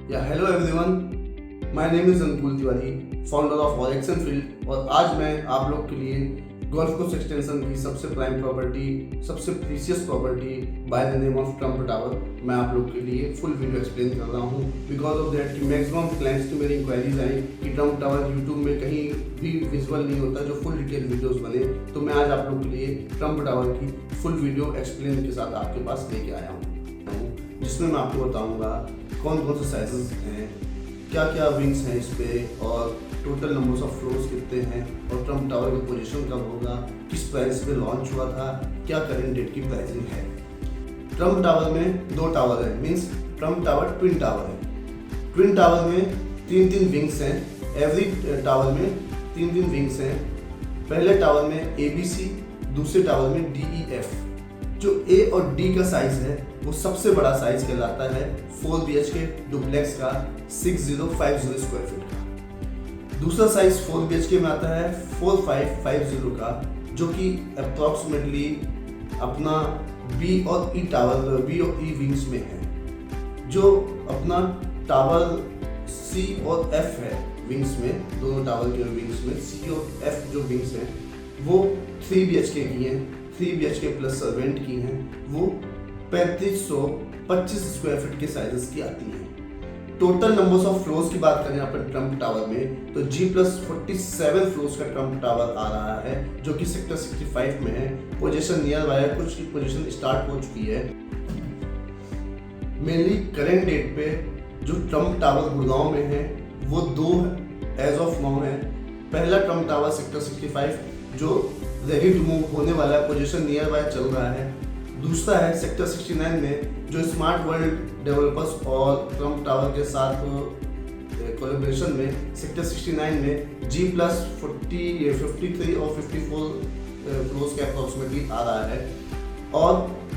Hello everyone, my name is Ankul Tiwari, founder of Orex and field. और आज मैं आप लोग के लिए गोल्फ कोर्स एक्सटेंशन की सबसे प्राइम प्रॉपर्टी, सबसे precious property by the name of Trump tower मैं आप लोग के लिए फुल वीडियो एक्सप्लेन कर रहा हूँ। बिकॉज ऑफ दैट कि मैक्सिमम क्लाइंट्स की मेरी इंक्वायरीज आई कि ट्रम्प टावर यूट्यूब में कहीं भी विजुअल नहीं होता जो फुल डिटेल वीडियोस बने। तो मैं आज आप लोग के लिए ट्रम्प टावर की फुल वीडियो एक्सप्लेन के साथ आपके पास लेके आया हूँ, जिसमें मैं आपको बताऊँगा कौन कौन से साइजेस हैं, क्या क्या विंग्स हैं इस पे, और टोटल नंबर्स ऑफ फ्लोर्स कितने हैं, और ट्रम्प टावर की पोजीशन कब होगा, किस प्राइस पे लॉन्च हुआ था, क्या करंट डेट की प्राइसिंग है। ट्रम्प टावर में दो टावर है, means Trump tower twin tower है। ट्विन टावर में तीन विंग्स हैं, एवरी टावर में तीन विंग्स हैं। पहले टावर में ABC, दूसरे टावर में DEF। जो A और D का साइज है वो सबसे बड़ा साइज कहलाता है 4 BHK डुप्लेक्स का 6050 स्क्वायर फीट का। दूसरा साइज 4 BHK में आता है 4550 का, जो कि अप्रॉक्सीमेटली अपना B और E विंग्स में है। जो अपना टावर C और F है विंग्स में, दोनों टावर के विंग्स में C और F जो विंग्स हैं वो 3 BHK की हैं, 3 BHK प्लस सर्वेंट की हैं, वो 3525 स्क्वायर फीट के साइजेस की आती हैं। टोटल नंबर्स ऑफ फ्लोर्स की बात करें अपन ट्रम्प टावर में तो G+47 फ्लोर्स का ट्रम्प टावर आ रहा है, जो कि सेक्टर 65 में है। पोजीशन नियर बाय, कुछ की पोजीशन स्टार्ट हो चुकी है। मेनली करेंट डेट पे जो ट्रम्प टावर गुड़गांव में है वो दो एज ऑफ नाउ है। पहला ट्रम्प टावर सेक्टर 65 जो रेडी टू मूव होने वाला है, पोजीशन नियर बाय चल रहा है। दूसरा है सेक्टर 69 में जो स्मार्ट वर्ल्ड डेवलपर्स और ट्रम्प टावर के साथ कोलैबोरेशन में सेक्टर 69 में G+53 और 54 फ्लोर्स के अप्रॉक्सीमेटली आ रहा है। और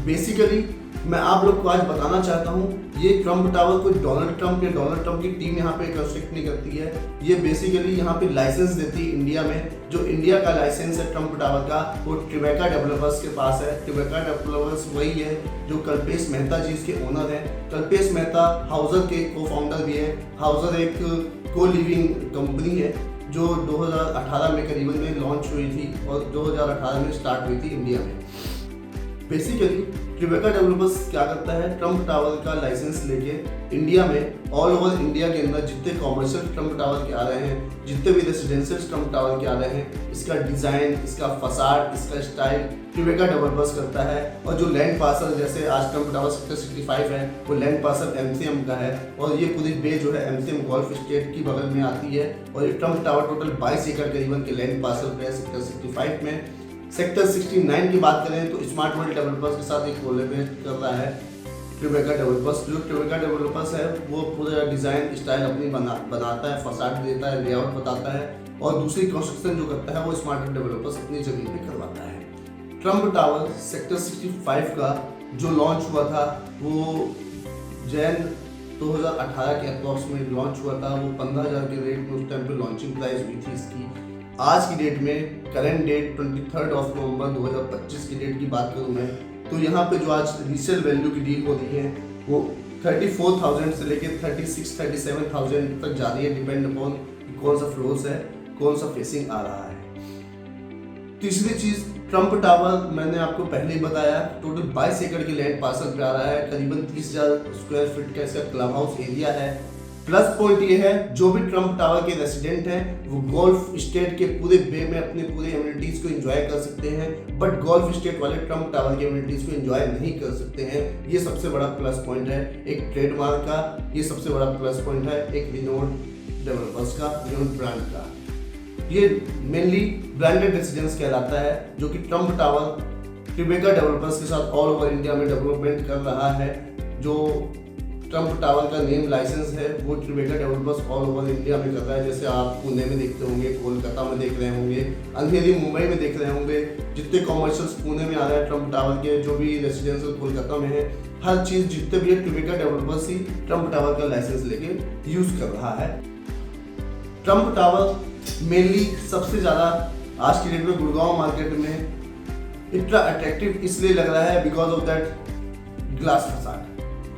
बेसिकली मैं आप लोग को आज बताना चाहता हूँ, ये ट्रम्प टावर कोई डोनाल्ड ट्रम्प की टीम यहाँ पे कंस्ट्रक्ट नहीं करती है। ये बेसिकली यहाँ पे लाइसेंस देती है इंडिया में। जो इंडिया का लाइसेंस है ट्रम्प टावर का वो ट्रिबेका डेवलपर्स के पास है। ट्रिबेका डेवलपर्स वही है जो कल्पेश मेहता जी इसके ओनर हैं। कल्पेश मेहता हाउजर के को फाउंडर भी है। हाउजर एक को लिविंग कंपनी है जो 2018 में करीबन में लॉन्च हुई थी और 2018 में स्टार्ट हुई थी इंडिया में। बेसिकली ट्रिबेका डेवलपर्स क्या करता है, ट्रम्प टावर का लाइसेंस लेके इंडिया में ऑल ओवर इंडिया के अंदर जितने कॉमर्शियल ट्रम्प टावर के आ रहे हैं, जितने भी रेजिडेंशियल ट्रम्प टावर के आ रहे हैं, इसका डिज़ाइन, इसका फसाड, इसका स्टाइल ट्रिबेका डेवलपर्स करता है। और जो लैंड पार्सल, जैसे आज ट्रम्प टावर सेक्टर 65 है, वो लैंड पार्सल MCM का है। और ये पूरी बे जो है MCM गोल्फ स्टेट की बगल में आती है। और ये ट्रम्प टावर टोटल 22 एकड़ करीबन के लैंड पार्सल पे है सेक्टर 65 में। सेक्टर 69 की बात करें तो स्मार्ट वर्ल्ड डेवलपर्स के साथ एक कोलैबोरेट कर रहा है ट्रिबेका डेवलपर्स। जो ट्रिबेका डेवलपर्स है वो पूरा डिज़ाइन स्टाइल अपनी बनाता है, फसाड देता है, लेआउट बताता है, और दूसरी कंस्ट्रक्शन जो करता है वो स्मार्ट वर्ल्ड डेवलपर्स अपनी जमीन पे करवाता है। ट्रम्प टावर सेक्टर 65 का जो लॉन्च हुआ था वो जैन 2018 के अप्रॉक्सीमेट लॉन्च हुआ था। वो 15,000 के रेट में उस टाइम पे लॉन्चिंग प्राइस हुई थी इसकी। आज की डेट में करंट डेट 23 नवंबर 2025 की डेट की बात करूँ मैं तो यहाँ पे जो आज रीसेल वैल्यू की डील हो रही है वो 34,000 से लेके 36-37,000 तक जा रही है, डिपेंड अपॉन कौन सा फ्लोर्स है, कौन सा फेसिंग आ रहा है। तीसरी चीज, ट्रम्प टावर मैंने आपको पहले ही बताया टोटल 22 एकड़ के लैंड पार्सल पे आ रहा है। करीबन 30,000 स्क्वायर फीट का इसका क्लब हाउस एरिया है। प्लस पॉइंट ये है, जो भी ट्रम्प टावर के रेसिडेंट हैं वो गोल्फ स्टेट के पूरे बे में अपने पूरे एमिनिटीज को एंजॉय कर सकते हैं, बट गोल्फ स्टेट वाले ट्रम्प टावर के एमिनिटीज को एंजॉय नहीं कर सकते हैं। ये सबसे बड़ा प्लस पॉइंट है एक ट्रेडमार्क का। ये सबसे बड़ा प्लस पॉइंट है एक रिनोड डेवलपर्स का, रिनोड ब्रांड का। ये मेनली ब्रांडेड रेसिडेंस कहलाता है, जो कि ट्रम्प टावर ट्रिबेका डेवलपर्स के साथ ऑल ओवर इंडिया में डेवलपमेंट कर रहा है। जो ट्रम्प टावर का नेम लाइसेंस है वो Tribeca developers all over India में कर रहा है। जैसे आप पुणे में देखते होंगे, कोलकाता में देख रहे होंगे, अंधेरी मुंबई में देख रहे होंगे। जितने कॉमर्शियल्स पुणे में आ रहे हैं ट्रम्प टावर के, जो भी रेसिडेंशियल कोलकाता में है, हर चीज़ जितने भी है ट्रिबेका डेवलपर्स ही ट्रम्प टावर का लाइसेंस लेके यूज कर रहा है। ट्रम्प टावर मेनली सबसे ज़्यादा आज की डेट में गुड़गांव मार्केट में इतना अट्रैक्टिव इसलिए लग रहा है because of that glass facade.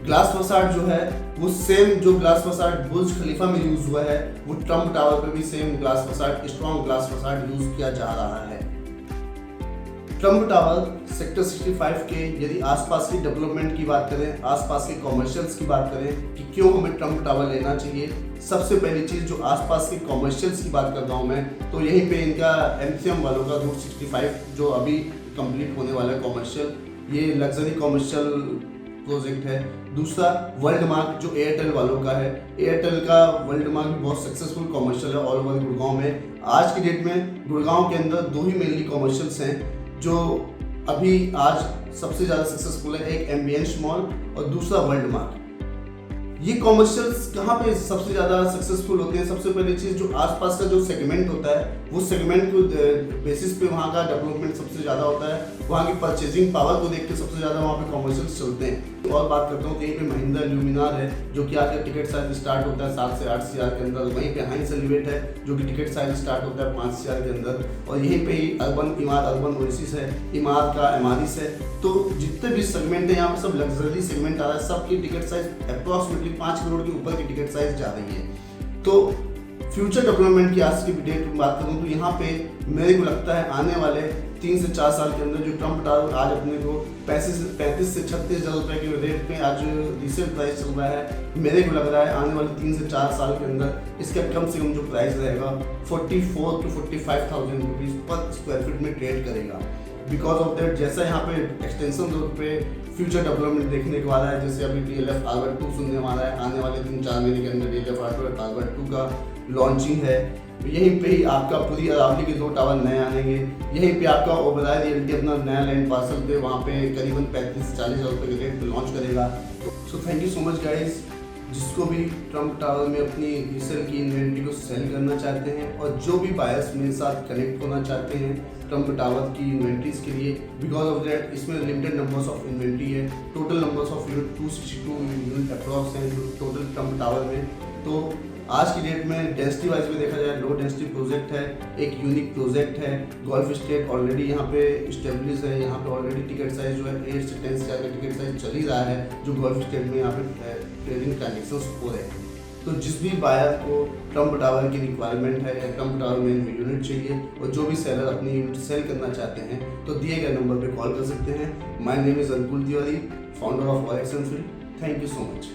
Glass facade जो है वो सेम जो ग्लास फसाड बुर्ज खलीफा में यूज हुआ है, वो ट्रम्प टावर पे भी same glass facade, strong glass facade use किया जा रहा है। ट्रम्प टावर सेक्टर 65 के यदि आसपास की डेवलपमेंट की बात करें, आसपास के कॉमर्शियल्स की बात करें कि क्यों हमें ट्रम्प टावर लेना चाहिए, सबसे पहली चीज़ जो आसपास के कॉमर्शियल्स की बात करता हूँ मैं, तो यहीं पे इनका एमसीएम वालों का रूट 65 जो अभी कंप्लीट होने वाला है कॉमर्शियल, ये लग्जरी कॉमर्शियल प्रोजेक्ट है। दूसरा वर्ल्ड मार्क जो एयरटेल वालों का है, एयरटेल का वर्ल्ड मार्क भी बहुत सक्सेसफुल कॉमर्शियल है ऑल ओवर गुड़गांव में। आज की डेट में गुड़गांव के अंदर दो ही मेनली कॉमर्शियल्स हैं जो अभी आज सबसे ज़्यादा सक्सेसफुल है, एक एम्बियंस मॉल और दूसरा वर्ल्ड मार्क। ये कॉमर्शियल्स कहाँ पे सबसे ज़्यादा सक्सेसफुल होते हैं? सबसे पहली चीज़ जो आसपास का जो सेगमेंट होता है, वो सेगमेंट को बेसिस पे वहाँ का डेवलपमेंट सबसे ज़्यादा होता है, वहाँ की परचेजिंग पावर को देख के सबसे ज़्यादा वहाँ पे कॉमर्शियल्स चलते हैं। और बात करता हूँ कहीं पे महिंद्रा ल्यूमिनार है जो कि आज का टिकट साइज स्टार्ट होता है 7 से 8 CR के अंदर, वहीं पे हाइंस एलिवेट है जो कि टिकट साइज स्टार्ट होता है 5 CR के अंदर, और यहीं पे ही अर्बन इमाद अर्बन ओएसिस है, इमाद का एमारिस है। तो जितने भी सेगमेंट है यहाँ पे सब लग्जरी सेगमेंट आ रहा है, सबकी टिकट साइज अप्रॉक्सीमेटली 5 करोड़ के ऊपर की टिकट साइज जा रही है। तो फ्यूचर डेवलपमेंट की आज की डेट में बात करूँ तो यहाँ पे मेरे को लगता है आने वाले 3 से 4 साल के अंदर जो ट्रम्प टावर आज अपने को 35 से 36 हज़ार रुपये के रेट पे आज रीसेल प्राइस चल रहा है, मेरे को लग रहा है आने वाले 3 से 4 साल के अंदर इसका कम से कम जो प्राइस रहेगा 44 to 45,000 रुपीज़ पर स्क्वायर फीट में ट्रेड करेगा। बिकॉज ऑफ दैट जैसा यहाँ पे एक्सटेंशन रोड पे फ्यूचर डेवलपमेंट देखने को आ रहा है, जैसे अभी DLF Harbour 2 सुनने वाला है, आने वाले 3-4 महीने के अंदर DLF Harbour 2 का लॉन्चिंग है। यहीं पे ही आपका पूरी अरावली के 2 टावर नए आएंगे, यहीं पे आपका ओबराय रियल्टी अपना नया लैंड पार्सल पे वहाँ पे करीबन 35 से 40 हज़ार रुपये के रेट पे लॉन्च करेगा। So thank you so much guys, जिसको भी ट्रम्प टावर में अपनी रीसेल की इन्वेंट्री को सेल करना चाहते हैं और जो भी बायर्स मेरे साथ कनेक्ट होना चाहते हैं ट्रम्प टावर की इन्वेंट्रीज के लिए, बिकॉज ऑफ दैट इसमें लिमिटेड नंबर्स ऑफ इन्वेंट्री है, total numbers of unit 262 unit approx हैं टोटल ट्रम्प टावर में। तो आज की डेट में डेंसिटी वाइज में देखा जाए लो डेंसिटी प्रोजेक्ट है, एक यूनिक प्रोजेक्ट है, गोल्फ स्टेट ऑलरेडी यहाँ पे स्टेब्लिश है, यहाँ पे ऑलरेडी टिकट साइज जो है 8 से 10 CR का टिकट साइज चल ही रहा है जो गोल्फ स्टेट में यहाँ पे ट्रेडिंग ट्रांजेक्शन्स हो रहे हैं। तो जिस भी बायर को ट्रम्प टावर की रिक्वायरमेंट है या ट्रम्प टावर में यूनिट चाहिए और जो भी सेलर अपनी यूनिट सेल करना चाहते हैं तो दिए गए नंबर पे कॉल कर सकते हैं। My name is Ankul Tiwari, founder of ORX and field. Thank you so much.